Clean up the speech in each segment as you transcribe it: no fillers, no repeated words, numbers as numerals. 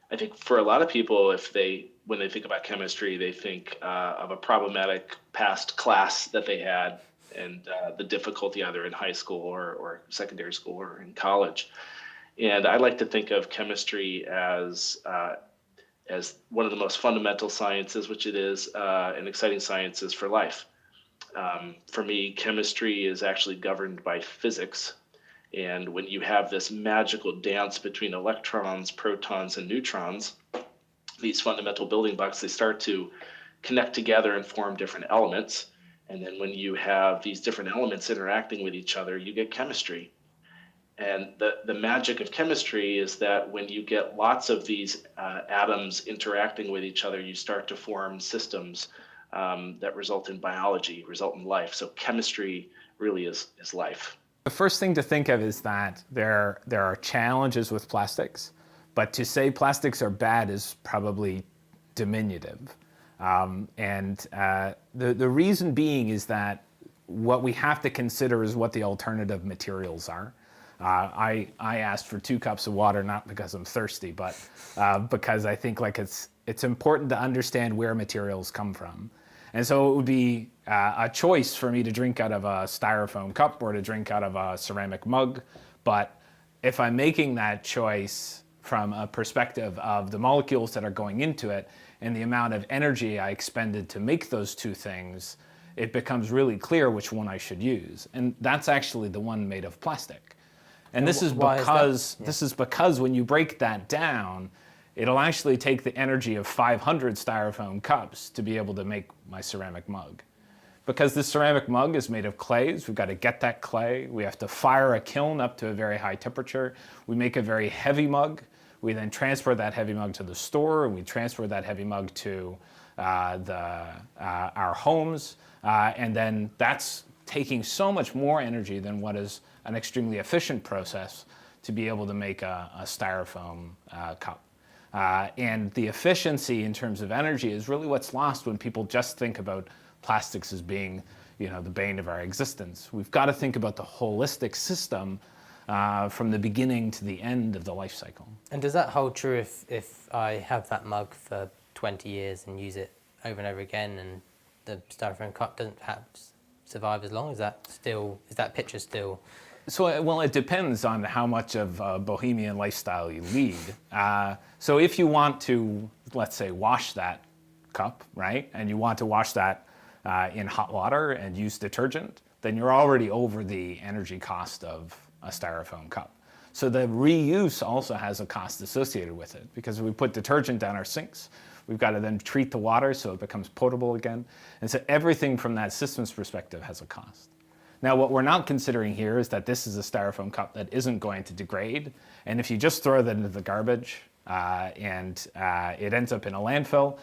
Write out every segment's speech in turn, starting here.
I think for a lot of people, when they think about chemistry, they think of a problematic past class that they had and the difficulty either in high school or secondary school or in college. And I like to think of chemistry as one of the most fundamental sciences, which it is, and exciting sciences for life. For me, chemistry is actually governed by physics. And when you have this magical dance between electrons, protons, and neutrons, these fundamental building blocks, they start to connect together and form different elements. And then when you have these different elements interacting with each other, you get chemistry. And the magic of chemistry is that when you get lots of these atoms interacting with each other, you start to form systems that result in biology, result in life. So chemistry really is life. The first thing to think of is that there are challenges with plastics, but to say plastics are bad is probably diminutive. The reason being is that what we have to consider is what the alternative materials are. I asked for 2 cups of water, not because I'm thirsty, but because I think it's important to understand where materials come from. And so it would be a choice for me to drink out of a styrofoam cup or to drink out of a ceramic mug. But if I'm making that choice from a perspective of the molecules that are going into it and the amount of energy I expended to make those 2 things, it becomes really clear which one I should use. And that's actually the one made of plastic. And this is because when you break that down, it'll actually take the energy of 500 styrofoam cups to be able to make my ceramic mug. Because this ceramic mug is made of clays, we've got to get that clay. We have to fire a kiln up to a very high temperature. We make a very heavy mug. We then transfer that heavy mug to the store, and we transfer that heavy mug to our homes. And then that's taking so much more energy than what is an extremely efficient process to be able to make a styrofoam cup. And the efficiency in terms of energy is really what's lost when people just think about plastics as being, the bane of our existence. We've got to think about the holistic system from the beginning to the end of the life cycle. And does that hold true if I have that mug for 20 years and use it over and over again, and the styrofoam cup doesn't perhaps survive as long? Is that picture still? So, well, it depends on how much of a bohemian lifestyle you lead. So if you want to, let's say, wash that cup, right, and you want to wash that in hot water and use detergent, then you're already over the energy cost of a styrofoam cup. So the reuse also has a cost associated with it, because if we put detergent down our sinks, we've got to then treat the water so it becomes potable again. And so everything from that systems perspective has a cost. Now, what we're not considering here is that this is a styrofoam cup that isn't going to degrade. And if you just throw that into the garbage and it ends up in a landfill,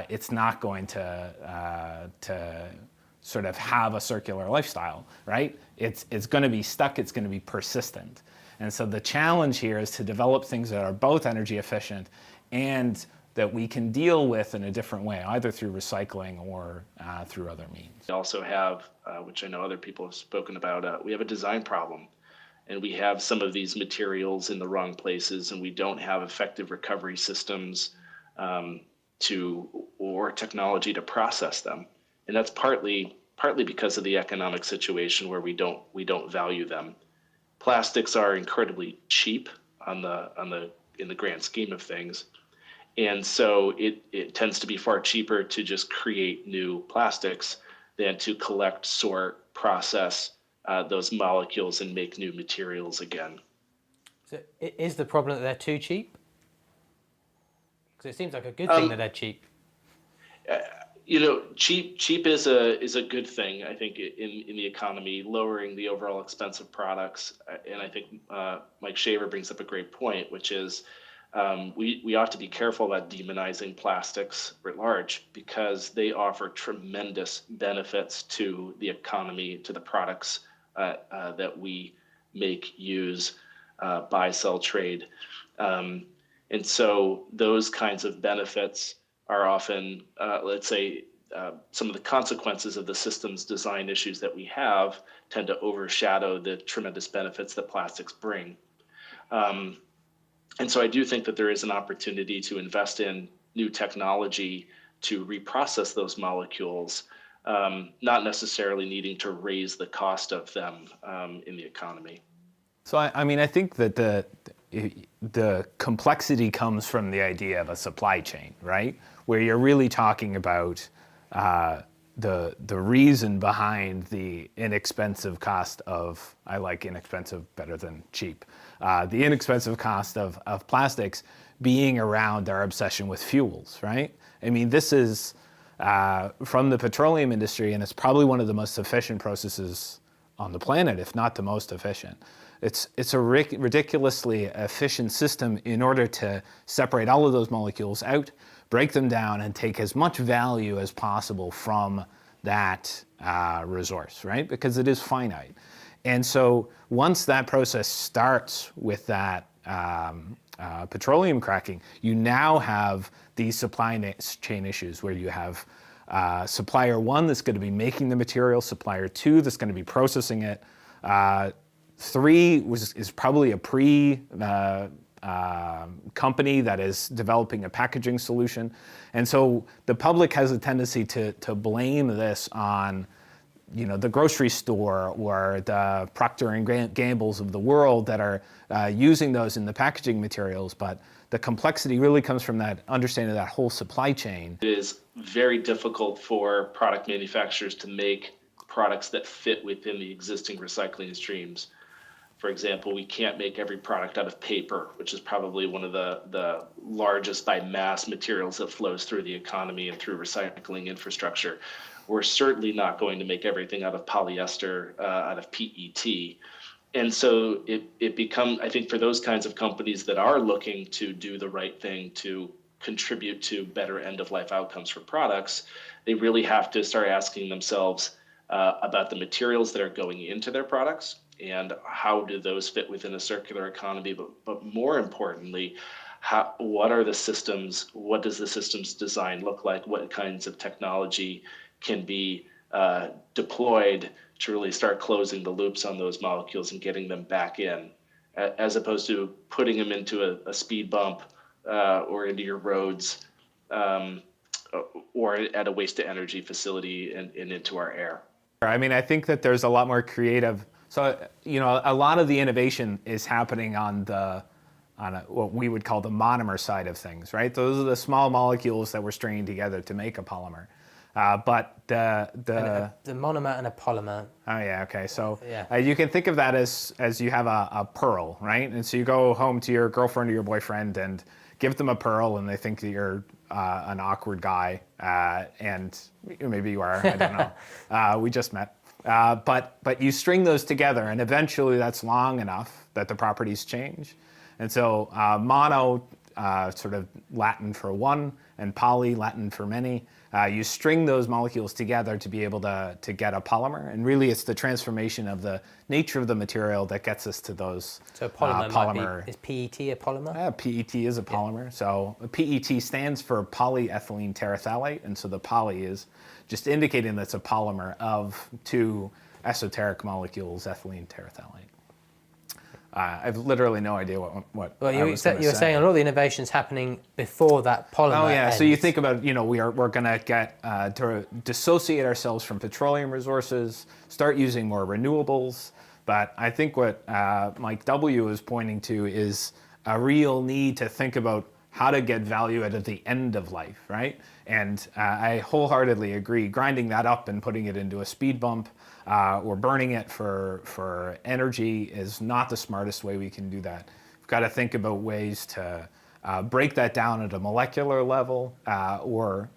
it's not going to sort of have a circular lifestyle, right? It's going to be stuck, it's going to be persistent. And so the challenge here is to develop things that are both energy efficient and that we can deal with in a different way, either through recycling or through other means. We also have, which I know other people have spoken about, we have a design problem. And we have some of these materials in the wrong places, and we don't have effective recovery systems or technology to process them. And that's partly because of the economic situation where we don't value them. Plastics are incredibly cheap in the grand scheme of things. And so it tends to be far cheaper to just create new plastics than to collect, sort, process those molecules and make new materials again. So is the problem that they're too cheap? Because it seems like a good thing that they're cheap. Cheap is a good thing, I think, in the economy, lowering the overall expense of products. And I think Mike Shaver brings up a great point, which is we ought to be careful about demonizing plastics writ large, because they offer tremendous benefits to the economy, to the products that we make, use, buy, sell, trade. And so those kinds of benefits are often, let's say, some of the consequences of the systems design issues that we have tend to overshadow the tremendous benefits that plastics bring. And so I do think that there is an opportunity to invest in new technology to reprocess those molecules, not necessarily needing to raise the cost of them in the economy. So I mean, I think that the complexity comes from the idea of a supply chain, right? Where you're really talking about the reason behind the inexpensive cost of, I like inexpensive better than cheap, the inexpensive cost of plastics being around our obsession with fuels, right? I mean, this is from the petroleum industry, and it's probably one of the most efficient processes on the planet, if not the most efficient. It's a ridiculously efficient system in order to separate all of those molecules out, break them down, and take as much value as possible from that resource, right? Because it is finite. And so once that process starts with that petroleum cracking, you now have these supply chain issues where you have supplier one that's going to be making the material, supplier two that's going to be processing it, three is probably a company that is developing a packaging solution. And so the public has a tendency to blame this on, you know, the grocery store or the Procter and Gamble's of the world that are using those in the packaging materials. But the complexity really comes from that understanding of that whole supply chain. It is very difficult for product manufacturers to make products that fit within the existing recycling streams. For example, we can't make every product out of paper, which is probably one of the largest by mass materials that flows through the economy and through recycling infrastructure. We're certainly not going to make everything out of polyester, out of PET. And so it becomes, I think for those kinds of companies that are looking to do the right thing to contribute to better end-of-life outcomes for products, they really have to start asking themselves about the materials that are going into their products and how do those fit within a circular economy, but more importantly, what are the systems, what does the systems design look like, what kinds of technology can be deployed to really start closing the loops on those molecules and getting them back in, as opposed to putting them into a speed bump or into your roads or at a waste to energy facility and into our air. I mean, I think that there's a lot more creative. So, you know, a lot of the innovation is happening on what we would call the monomer side of things, right? Those are the small molecules that we're stringing together to make a polymer. But the monomer and a polymer. Oh yeah, okay. So Yeah. you can think of that as you have a pearl, right? And so you go home to your girlfriend or your boyfriend and give them a pearl, and they think that you're an awkward guy, and maybe you are. I don't know. We just met. But you string those together, and eventually that's long enough that the properties change. And so mono, sort of Latin for one, and poly, Latin for many. You string those molecules together to be able to get a polymer. And really it's the transformation of the nature of the material that gets us to those So a polymer, polymer. Is PET a polymer? PET is a polymer. So PET stands for polyethylene terephthalate. And so the poly is just indicating that's a polymer of two esoteric molecules, ethylene terephthalate. I've literally no idea what Well, I you was were gonna say. saying a lot of the innovations happening before that polymer. Oh yeah, ends. so you think about, you know, we're going to get to dissociate ourselves from petroleum resources, start using more renewables. But I think what Mike W. is pointing to is a real need to think about how to get value out of the end of life, right? And I wholeheartedly agree. Grinding that up and putting it into a speed bump or burning it for energy is not the smartest way we can do that. We've got to think about ways to break that down at a molecular level or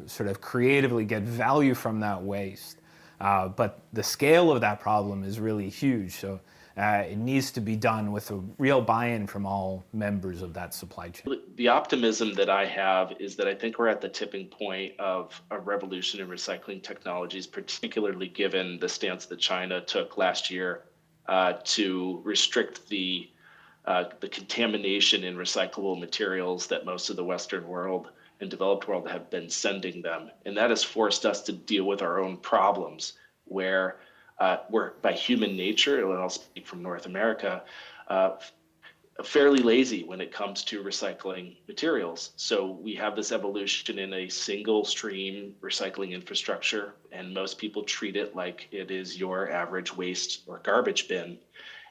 sort of creatively get value from that waste. But the scale of that problem is really huge. So it needs to be done with a real buy-in from all members of that supply chain. The optimism that I have is that I think we're at the tipping point of a revolution in recycling technologies, particularly given the stance that China took last year to restrict the contamination in recyclable materials that most of the Western world and developed world have been sending them. And that has forced us to deal with our own problems where we're by human nature, and I'll speak from North America, fairly lazy when it comes to recycling materials. So we have this evolution in a single stream recycling infrastructure, and most people treat it like it is your average waste or garbage bin.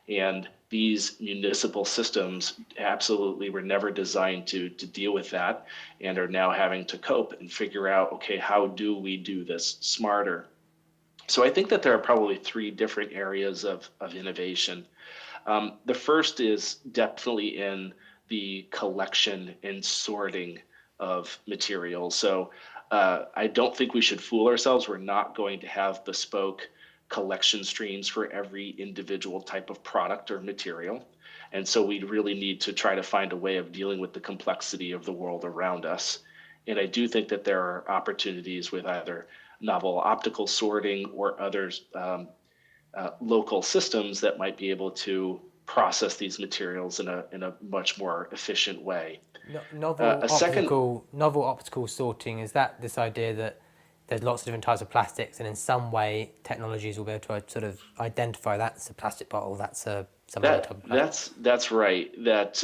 And these municipal systems absolutely were never designed to deal with that, and are now having to cope and figure out, okay, how do we do this smarter? So I think that there are probably three different areas of innovation. The first is definitely in the collection and sorting of materials. So I don't think we should fool ourselves. We're not going to have bespoke collection streams for every individual type of product or material. And so we really need to try to find a way of dealing with the complexity of the world around us. And I do think that there are opportunities with either novel optical sorting or others, local systems that might be able to process these materials in a much more efficient way. Novel optical sorting, is that this idea that there's lots of different types of plastics, and in some way technologies will be able to sort of identify that's a plastic bottle, that's some other type of plastic? That's right. That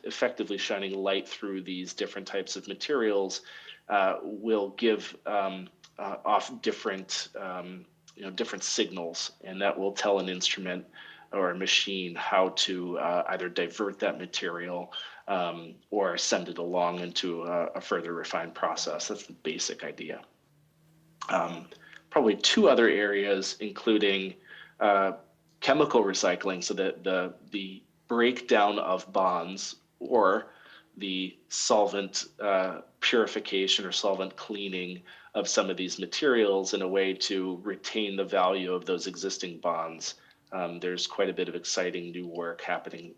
effectively shining light through these different types of materials will give off different different signals, and that will tell an instrument or a machine how to either divert that material or send it along into a further refined process. That's the basic idea. Probably two other areas, including chemical recycling, so that the breakdown of bonds or the solvent purification or solvent cleaning of some of these materials in a way to retain the value of those existing bonds. There's quite a bit of exciting new work happening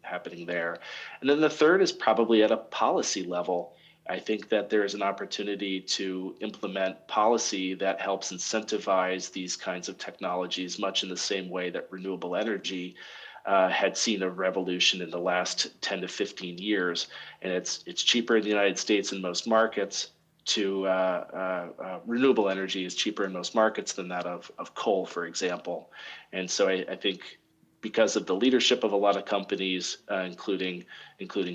there. And then the third is probably at a policy level. I think that there is an opportunity to implement policy that helps incentivize these kinds of technologies, much in the same way that renewable energy had seen a revolution in the last 10 to 15 years. And it's cheaper in the United States in most markets. Renewable energy is cheaper in most markets than that of coal, for example. And so I think because of the leadership of a lot of companies, including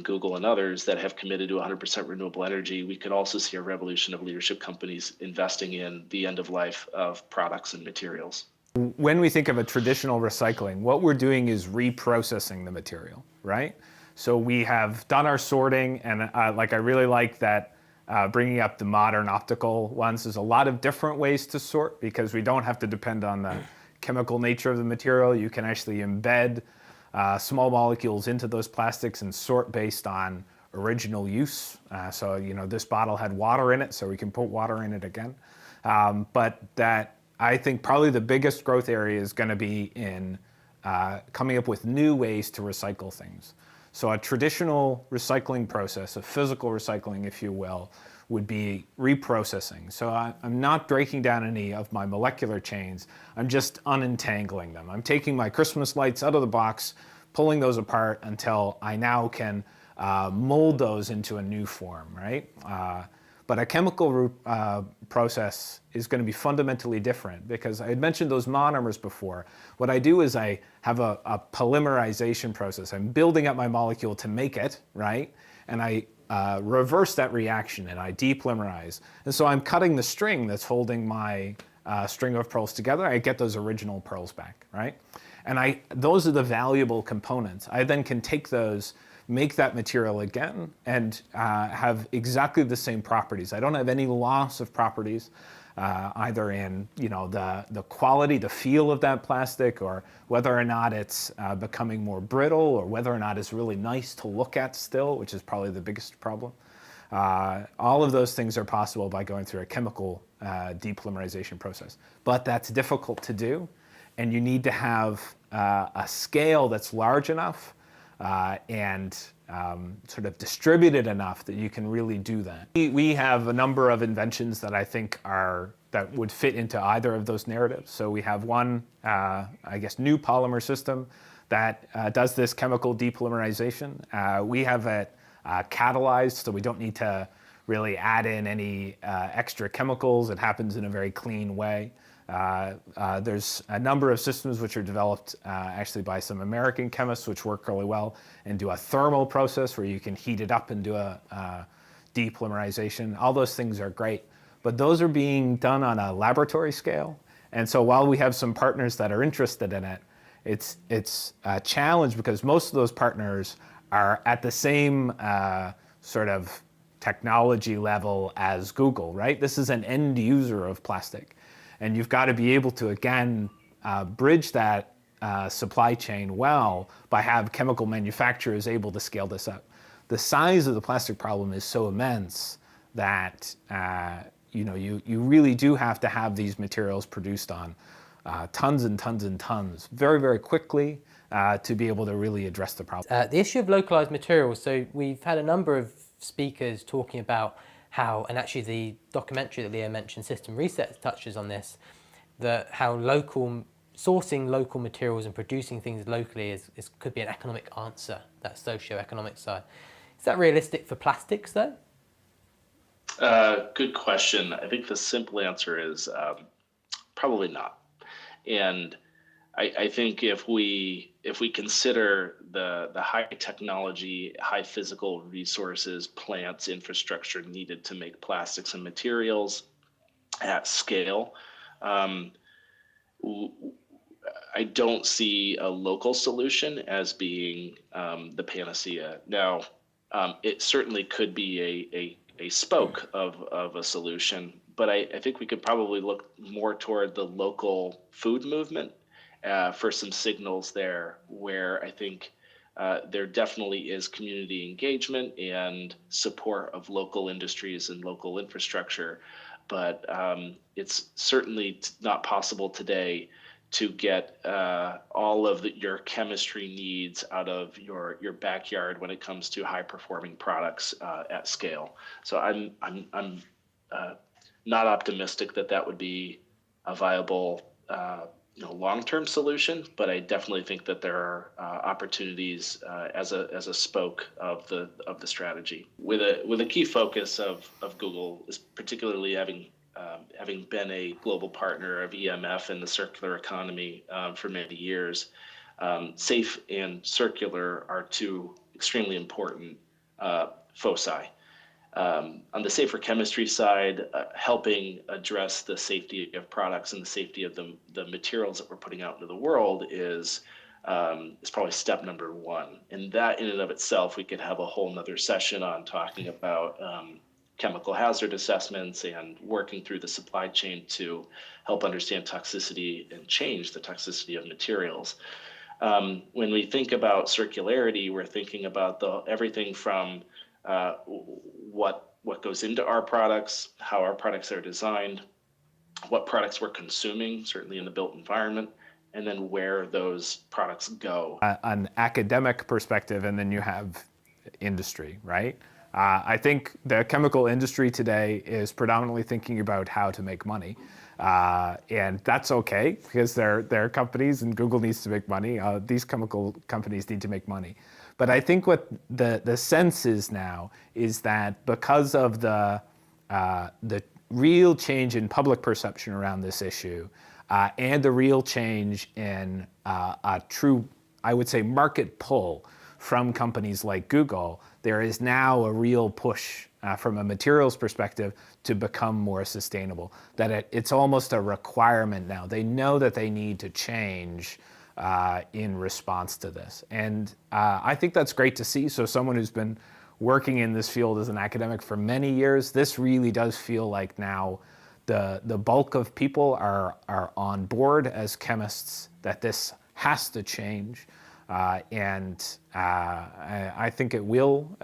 Google and others that have committed to 100% renewable energy, we could also see a revolution of leadership companies investing in the end of life of products and materials. When we think of a traditional recycling, what we're doing is reprocessing the material, right? So we have done our sorting, and I really like that bringing up the modern optical ones. There's a lot of different ways to sort because we don't have to depend on the chemical nature of the material. You can actually embed small molecules into those plastics and sort based on original use. So this bottle had water in it, so we can put water in it again. But that, I think probably the biggest growth area is going to be in coming up with new ways to recycle things. So a traditional recycling process, a physical recycling, if you will, would be reprocessing. So I'm not breaking down any of my molecular chains. I'm just unentangling them. I'm taking my Christmas lights out of the box, pulling those apart until I now can mold those into a new form, right? But a chemical process is going to be fundamentally different because I had mentioned those monomers before. What I do is I have a polymerization process. I'm building up my molecule to make it, right? And I reverse that reaction and I depolymerize. And so I'm cutting the string that's holding my string of pearls together. I get those original pearls back, right? And those are the valuable components. I then can take those, make that material again, and have exactly the same properties. I don't have any loss of properties, either in the quality, the feel of that plastic, or whether or not it's becoming more brittle, or whether or not it's really nice to look at still, which is probably the biggest problem. All of those things are possible by going through a chemical depolymerization process. But that's difficult to do, and you need to have a scale that's large enough and sort of distributed enough that you can really do that. We have a number of inventions that I think that would fit into either of those narratives. So we have one, new polymer system that does this chemical depolymerization. We have it catalyzed, so we don't need to really add in any extra chemicals. It happens in a very clean way. There's a number of systems which are developed actually by some American chemists which work really well and do a thermal process where you can heat it up and do a depolymerization. All those things are great, but those are being done on a laboratory scale. And so while we have some partners that are interested in it, it's a challenge because most of those partners are at the same sort of technology level as Google, right? This is an end user of plastic. And you've got to be able to, again, bridge that supply chain well by have chemical manufacturers able to scale this up. The size of the plastic problem is so immense that you really do have to have these materials produced on tons and tons and tons very, very quickly to be able to really address the problem. The issue of localized materials. So we've had a number of speakers talking about how, and actually the documentary that Leo mentioned, System Reset, touches on this, how sourcing local materials and producing things locally could be an economic answer, that socio-economic side. Is that realistic for plastics though? Good question. I think the simple answer is probably not. And I think if we consider the high technology, high physical resources, plants, infrastructure needed to make plastics and materials at scale, I don't see a local solution as being the panacea. Now, it certainly could be a spoke of a solution, but I think we could probably look more toward the local food movement for some signals there, where I think there definitely is community engagement and support of local industries and local infrastructure, but it's certainly not possible today to get all of your chemistry needs out of your backyard when it comes to high performing products at scale. So I'm not optimistic that would be a viable long-term solution, but I definitely think that there are opportunities as a spoke of the strategy. With a key focus of Google is particularly having been a global partner of EMF and the circular economy for many years. Safe and circular are two extremely important foci. On the safer chemistry side, helping address the safety of products and the safety of the materials that we're putting out into the world is probably step number one. And that in and of itself, we could have a whole nother session on talking about chemical hazard assessments and working through the supply chain to help understand toxicity and change the toxicity of materials. When we think about circularity, we're thinking about everything from what goes into our products, how our products are designed, what products we're consuming, certainly in the built environment, and then where those products go. An academic perspective, and then you have industry, right? I think the chemical industry today is predominantly thinking about how to make money. And that's okay, because they're companies and Google needs to make money. These chemical companies need to make money. But I think what the sense is now is that because of the real change in public perception around this issue and the real change in a true, I would say, market pull from companies like Google, there is now a real push from a materials perspective to become more sustainable. That it's almost a requirement now. They know that they need to change in response to this. And I think that's great to see. So someone who's been working in this field as an academic for many years, this really does feel like now the bulk of people are on board as chemists that this has to change. And I think it will,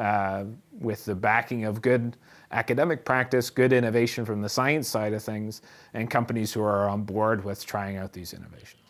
with the backing of good academic practice, good innovation from the science side of things, and companies who are on board with trying out these innovations.